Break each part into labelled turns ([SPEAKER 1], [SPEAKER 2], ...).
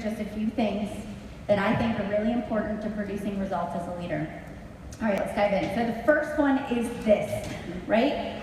[SPEAKER 1] just a few things that I think are really important to producing results as a leader. All right, let's dive in. So the first one is this, right?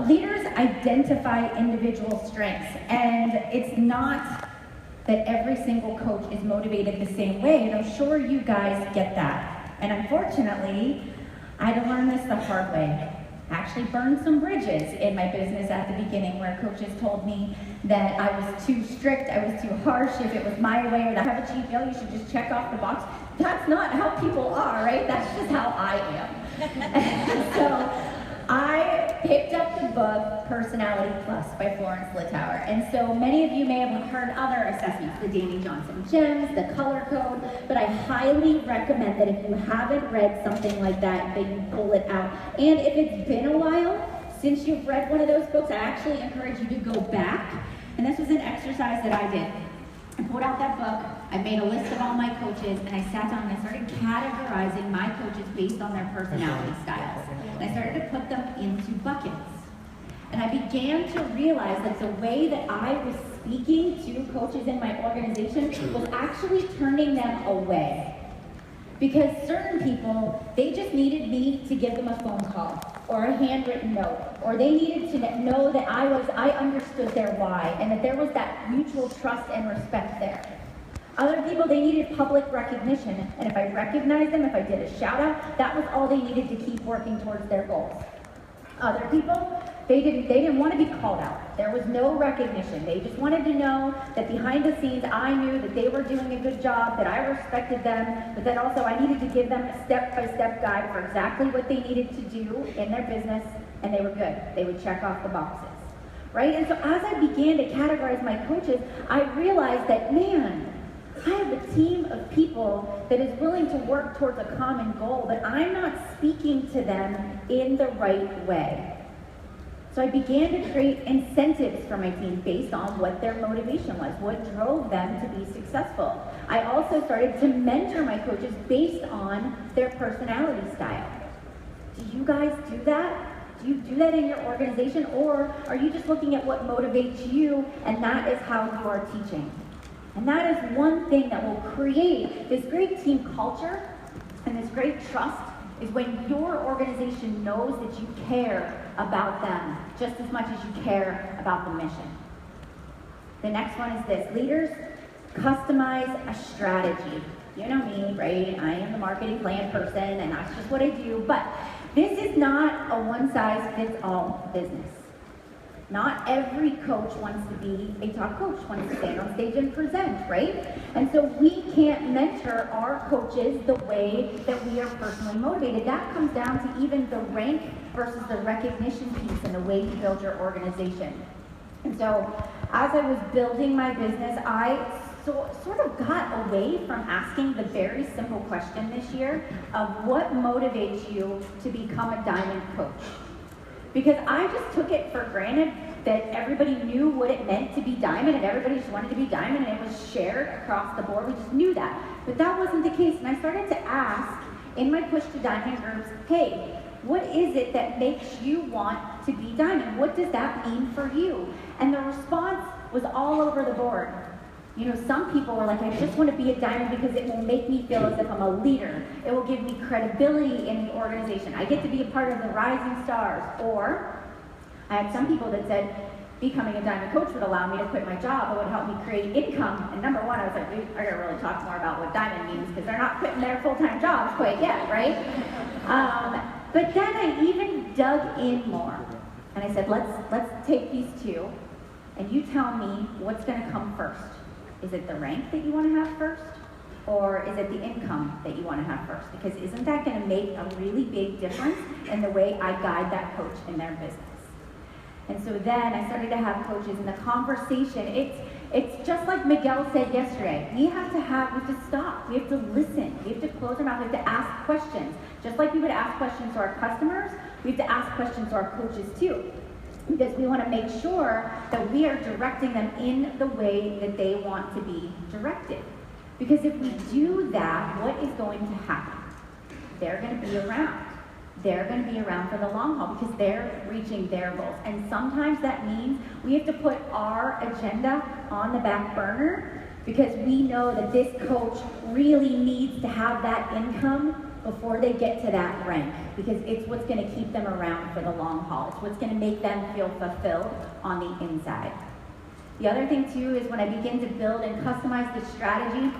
[SPEAKER 1] Leaders identify individual strengths, and it's not that every single coach is motivated the same way, and I'm sure you guys get that. And unfortunately, I had to learn this the hard way. I actually burned some bridges in my business at the beginning where coaches told me that I was too strict, I was too harsh, if it was my way or to have a GPL, you should just check off the box. That's not how people are, right? That's just how I am. So I picked up the book Personality Plus by Florence Littauer. And so many of you may have heard other assessments, the Danny Johnson Gems, the Color Code, but I highly recommend that if you haven't read something like that you pull it out. And if it's been a while since you've read one of those books, I actually encourage you to go back. And this was an exercise that I did. I pulled out that book, I made a list of all my coaches, and I sat down and I started categorizing my coaches based on their personality styles. And I started to put them into buckets. And I began to realize that the way that I was speaking to coaches in my organization was actually turning them away. Because certain people, they just needed me to give them a phone call or a handwritten note, or they needed to know that I understood their why and that there was that mutual trust and respect there. Other people, they needed public recognition, and if I recognized them, if I did a shout out, that was all they needed to keep working towards their goals. Other people, they didn't want to be called out. There was no recognition. They just wanted to know that behind the scenes, I knew that they were doing a good job, that I respected them, but that also I needed to give them a step-by-step guide for exactly what they needed to do in their business, and they were good. They would check off the boxes, right? And so as I began to categorize my coaches, I realized that, man, I have a team of people that is willing to work towards a common goal, but I'm not speaking to them in the right way. So I began to create incentives for my team based on what their motivation was, what drove them to be successful. I also started to mentor my coaches based on their personality style. Do you guys do that? Do you do that in your organization, or are you just looking at what motivates you and that is how you are teaching? And that is one thing that will create this great team culture and this great trust, is when your organization knows that you care about them just as much as you care about the mission. The next one is this: leaders customize a strategy. You know me, right? I am the marketing plan person, and that's just what I do. But this is not a one-size-fits-all business. Not every coach wants to be a top coach, wants to stand on stage and present, right? And so we can't mentor our coaches the way that we are personally motivated. That comes down to even the rank versus the recognition piece and the way you build your organization. And so as I was building my business, I sort of got away from asking the very simple question this year of what motivates you to become a diamond coach. Because I just took it for granted that everybody knew what it meant to be diamond, and everybody just wanted to be diamond, and it was shared across the board. We just knew that. But that wasn't the case, and I started to ask in my Push to Diamond groups, hey, what is it that makes you want to be diamond? What does that mean for you? And the response was all over the board. You know, some people were like, I just want to be a diamond because it will make me feel as if I'm a leader. It will give me credibility in the organization. I get to be a part of the rising stars. Or I had some people that said, becoming a diamond coach would allow me to quit my job. It would help me create income. And number one, I was like, I gotta really talk more about what diamond means, because they're not quitting their full-time jobs quite yet, right? But then I even dug in more. And I said, let's take these two, and you tell me what's gonna come first. Is it the rank that you want to have first? Or is it the income that you want to have first? Because isn't that going to make a really big difference in the way I guide that coach in their business? And so then I started to have coaches in the conversation. It's just like Miguel said yesterday. We have to stop. We have to listen. We have to close our mouth. We have to ask questions. Just like we would ask questions to our customers, we have to ask questions to our coaches too. Because we want to make sure that we are directing them in the way that they want to be directed. Because if we do that, what is going to happen? They're going to be around. They're going to be around for the long haul because they're reaching their goals. And sometimes that means we have to put our agenda on the back burner because we know that this coach really needs to have that income before they get to that rank, because it's what's going to keep them around for the long haul. It's what's going to make them feel fulfilled on the inside. The other thing too is when I begin to build and customize the strategy,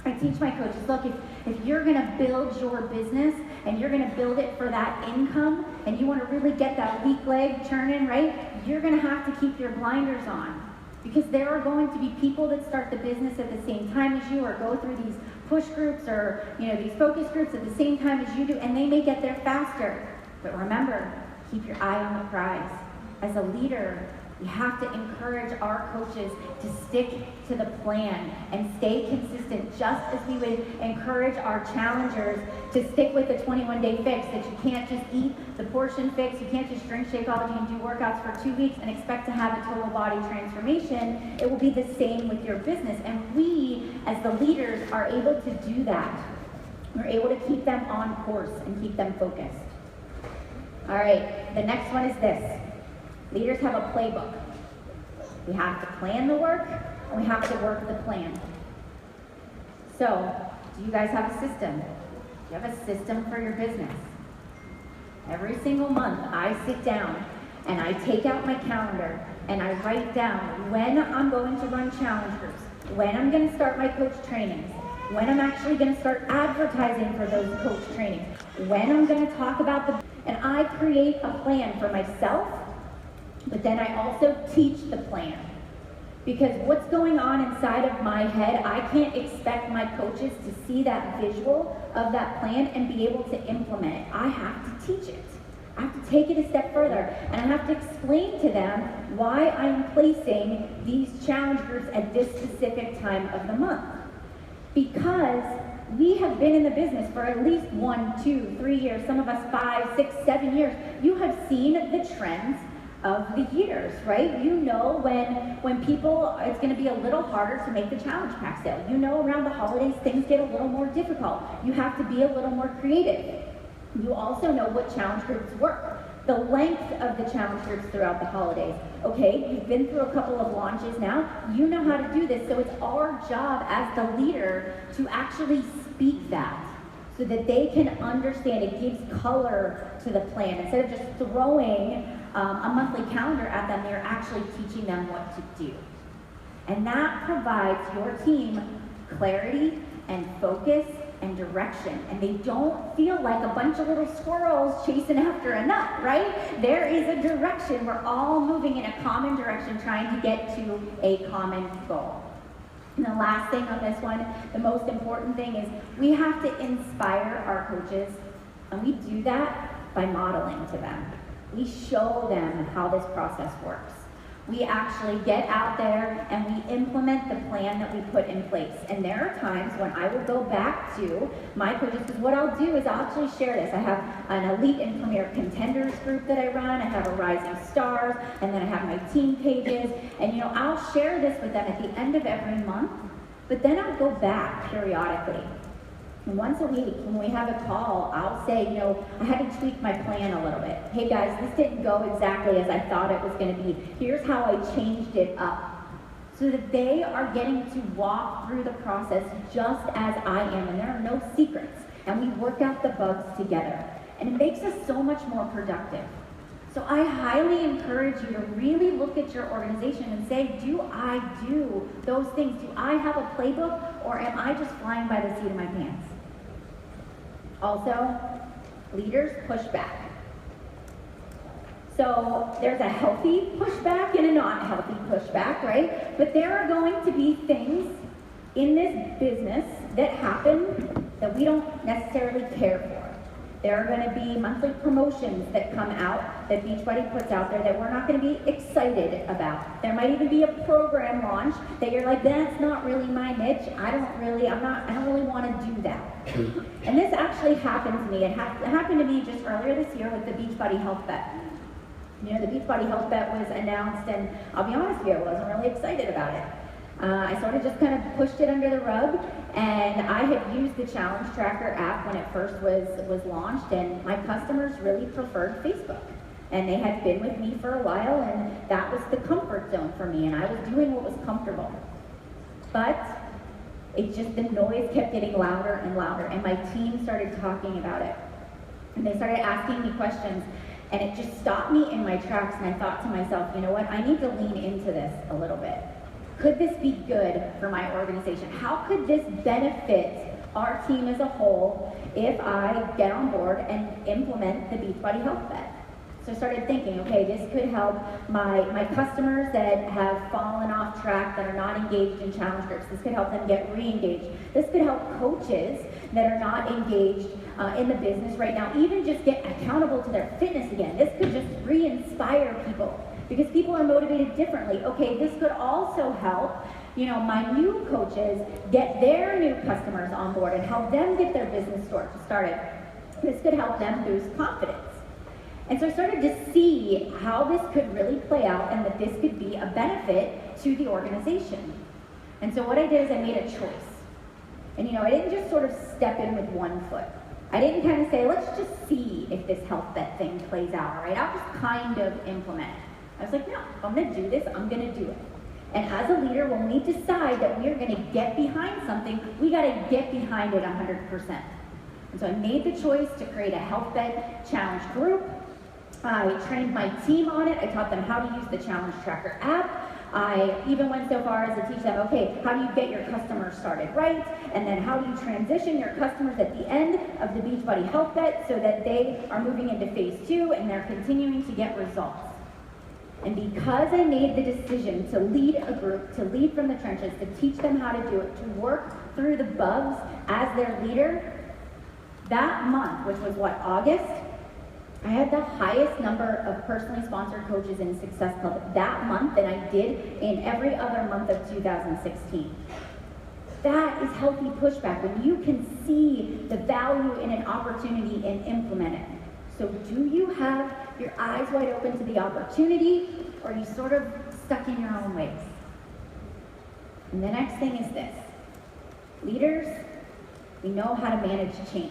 [SPEAKER 1] I teach my coaches, look, if you're going to build your business and you're going to build it for that income and you want to really get that weak leg churning, right, you're going to have to keep your blinders on, because there are going to be people that start the business at the same time as you, or go through these push groups or these focus groups at the same time as you do, and they may get there faster. But remember, keep your eye on the prize. As a leader, we have to encourage our coaches to stick to the plan and stay consistent, just as we would encourage our challengers to stick with the 21-day fix, that you can't just eat the portion fix, you can't just drink Shakeology and do workouts for 2 weeks and expect to have a total body transformation. It will be the same with your business. And we, as the leaders, are able to do that. We're able to keep them on course and keep them focused. All right, the next one is this. Leaders have a playbook. We have to plan the work, and we have to work the plan. So, do you guys have a system? Do you have a system for your business? Every single month, I sit down and I take out my calendar and I write down when I'm going to run challenge groups, when I'm going to start my coach trainings, when I'm actually going to start advertising for those coach trainings, when I'm going to talk about and I create a plan for myself. But then I also teach the plan, because what's going on inside of my head, I can't expect my coaches to see that visual of that plan and be able to implement it. I have to teach it. I have to take it a step further, and I have to explain to them why I'm placing these challenge groups at this specific time of the month. Because we have been in the business for at least 1, 2, 3 years, some of us 5, 6, 7 years. You have seen the trends of the years, right? You know when people, it's going to be a little harder to make the challenge pack sale. You know around the holidays things get a little more difficult. You have to be a little more creative. You also know what challenge groups work, the length of the challenge groups throughout the holidays. Okay, you've been through a couple of launches now. You know how to do this, so it's our job as the leader to actually speak that, so that they can understand. It gives color to the plan. Instead of just throwing a monthly calendar at them, they're actually teaching them what to do. And that provides your team clarity and focus and direction. And they don't feel like a bunch of little squirrels chasing after a nut, right? There is a direction. We're all moving in a common direction, trying to get to a common goal. And the last thing on this one, the most important thing, is we have to inspire our coaches, and we do that by modeling to them. We show them how this process works. We actually get out there and we implement the plan that we put in place. And there are times when I will go back to my coaches, because what I'll do is I'll actually share this. I have an Elite and Premier Contenders group that I run. I have a Rising Stars, and then I have my team pages. And I'll share this with them at the end of every month, but then I'll go back periodically. And once a week, when we have a call, I'll say, I had to tweak my plan a little bit. Hey guys, this didn't go exactly as I thought it was going to be. Here's how I changed it up. So that they are getting to walk through the process just as I am, and there are no secrets. And we work out the bugs together. And it makes us so much more productive. So I highly encourage you to really look at your organization and say, do I do those things? Do I have a playbook, or am I just flying by the seat of my pants? Also, leaders push back. So there's a healthy pushback and a not healthy pushback, right? But there are going to be things in this business that happen that we don't necessarily care for. There are going to be monthly promotions that come out that Beachbody puts out there that we're not going to be excited about. There might even be a program launch that you're like, that's not really my niche. I don't really want to do that. And this actually happened to me. It happened to me just earlier this year with the Beachbody Health Bet. The Beachbody Health Bet was announced, and I'll be honest with you, I wasn't really excited about it. I sort of just kind of pushed it under the rug, and I had used the Challenge Tracker app when it first was launched, and my customers really preferred Facebook. And they had been with me for a while, and that was the comfort zone for me, and I was doing what was comfortable. But the noise kept getting louder and louder, and my team started talking about it. And they started asking me questions, and it just stopped me in my tracks, and I thought to myself, you know what, I need to lean into this a little bit. Could this be good for my organization? How could this benefit our team as a whole if I get on board and implement the Beachbody Health Bet? So I started thinking, okay, this could help my customers that have fallen off track, that are not engaged in challenge groups. This could help them get re-engaged. This could help coaches that are not engaged in the business right now even just get accountable to their fitness again. This could just re-inspire people because people are motivated differently. Okay, this could also help, you know, my new coaches get their new customers on board and help them get their business started. This could help them boost confidence. And so I started to see how this could really play out and that this could be a benefit to the organization. And so what I did is I made a choice. And you know, I didn't just sort of step in with one foot. I didn't kind of say, let's just see if this health bet thing plays out, all right? I'll just kind of implement it. I was like, no, I'm gonna do this, I'm gonna do it. And as a leader, when we decide that we are gonna get behind something, we gotta get behind it 100%. And so I made the choice to create a health bet challenge group. I trained my team on it. I taught them how to use the Challenge Tracker app. I even went so far as to teach them, okay, how do you get your customers started right? And then how do you transition your customers at the end of the Beachbody Health Bet so that they are moving into phase 2 and they're continuing to get results. And because I made the decision to lead a group, to lead from the trenches, to teach them how to do it, to work through the bugs as their leader, that month, which was what, August, I had the highest number of personally sponsored coaches in Success Club that month than I did in every other month of 2016. That is healthy pushback, when you can see the value in an opportunity and implement it. So do you have your eyes wide open to the opportunity, or are you sort of stuck in your own ways? And the next thing is this. Leaders, we know how to manage change.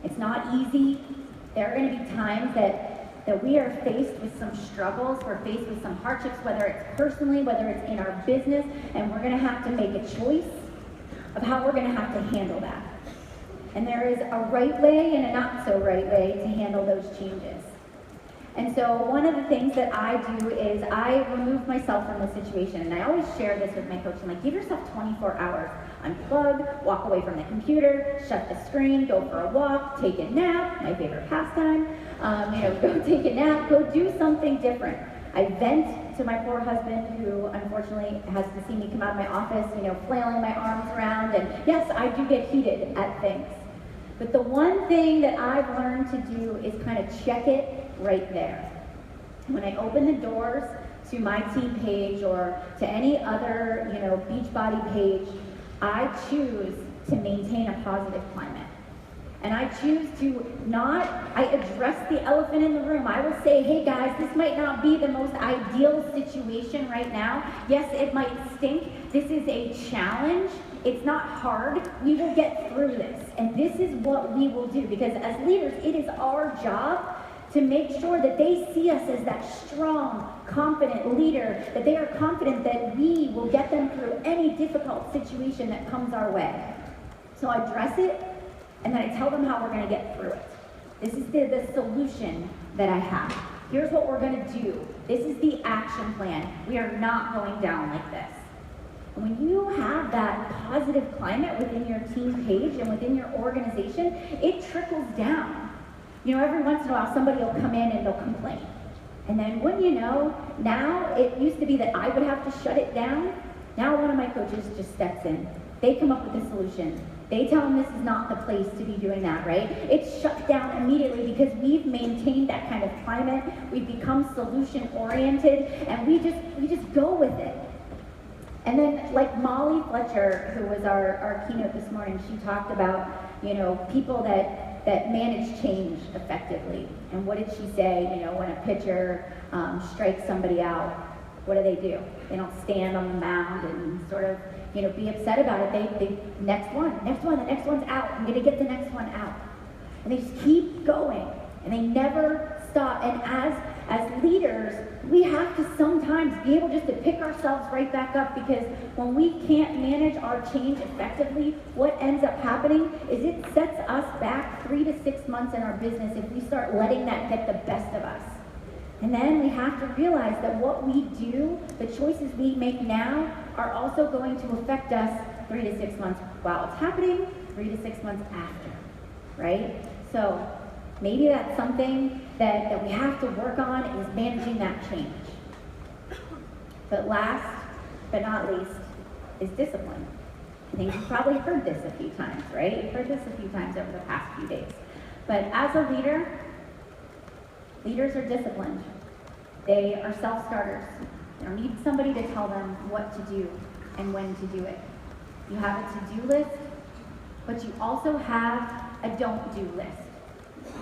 [SPEAKER 1] It's not easy. There are going to be times that we are faced with some struggles, we're faced with some hardships, whether it's personally, whether it's in our business, and we're going to have to make a choice of how we're going to have to handle that. And there is a right way and a not so right way to handle those changes. And so one of the things that I do is I remove myself from the situation, and I always share this with my coach. I'm like, give yourself 24 hours. Unplug, walk away from the computer, shut the screen, go for a walk, take a nap, my favorite pastime, go take a nap, go do something different. I vent to my poor husband, who unfortunately has to see me come out of my office, flailing my arms around, and yes, I do get heated at things. But the one thing that I've learned to do is kind of check it right there. When I open the doors to my team page or to any other, Beachbody page, I choose to maintain a positive climate. And I choose to I address the elephant in the room. I will say, hey guys, this might not be the most ideal situation right now. Yes, it might stink. This is a challenge. It's not hard. We will get through this. And this is what we will do, because as leaders, it is our job to make sure that they see us as that strong, confident leader, that they are confident that we will get them through any difficult situation that comes our way. So I address it, and then I tell them how we're going to get through it. This is the solution that I have. Here's what we're going to do. This is the action plan. We are not going down like this. And when you have that positive climate within your team page and within your organization, it trickles down. Every once in a while, somebody will come in and they'll complain. And then wouldn't you know, now it used to be that I would have to shut it down. Now one of my coaches just steps in. They come up with a solution. They tell them this is not the place to be doing that, right? It's shut down immediately because we've maintained that kind of climate. We've become solution-oriented, and we just go with it. And then, like Molly Fletcher, who was our keynote this morning, she talked about, people that manage change effectively. And what did she say? When a pitcher strikes somebody out, what do? They don't stand on the mound and sort of, be upset about it. They next one, the next one's out. I'm gonna get the next one out. And they just keep going, and they never stop. And as leaders, we have to sometimes be able just to pick ourselves right back up, because when we can't manage our change effectively, what ends up happening is it sets us back 3 to 6 months in our business if we start letting that get the best of us. And then we have to realize that what we do, the choices we make now, are also going to affect us 3 to 6 months while it's happening, 3 to 6 months after, right? So maybe that's something that we have to work on, is managing that change. But last but not least is discipline. I think you've probably heard this a few times, right? You've heard this a few times over the past few days. But as a leader, leaders are disciplined. They are self-starters. They don't need somebody to tell them what to do and when to do it. You have a to-do list, but you also have a don't-do list.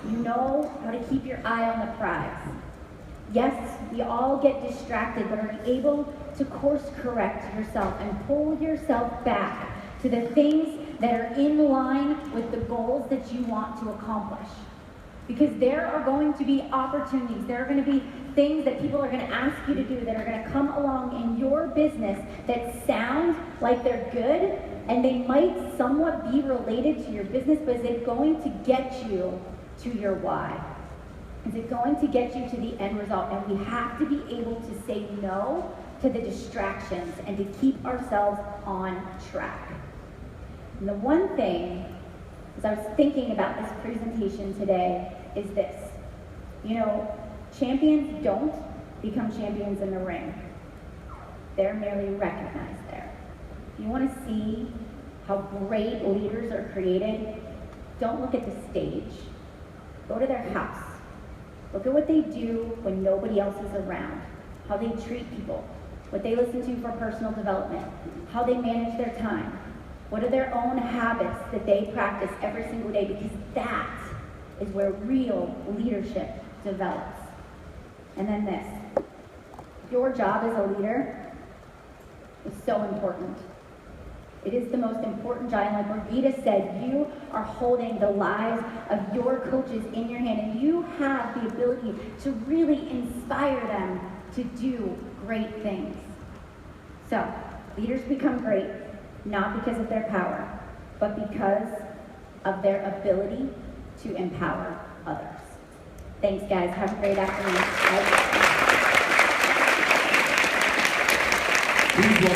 [SPEAKER 1] You know how to keep your eye on the prize. Yes, we all get distracted, but are able to course correct yourself and pull yourself back to the things that are in line with the goals that you want to accomplish. Because there are going to be opportunities, there are going to be things that people are going to ask you to do that are going to come along in your business that sound like they're good, and they might somewhat be related to your business, but is it going to get you to your why? Is it going to get you to the end result? And we have to be able to say no to the distractions and to keep ourselves on track. And the one thing, as I was thinking about this presentation today, is this. You know, champions don't become champions in the ring. They're merely recognized there. If you want to see how great leaders are created, don't look at the stage. Go to their house. Look at what they do when nobody else is around, how they treat people, what they listen to for personal development, how they manage their time, what are their own habits that they practice every single day, because that is where real leadership develops. And then this, your job as a leader is so important. It is the most important job. And like Margita said, you are holding the lives of your coaches in your hand, and you have the ability to really inspire them to do great things. So, leaders become great, not because of their power, but because of their ability to empower others. Thanks, guys. Have a great afternoon. Bye.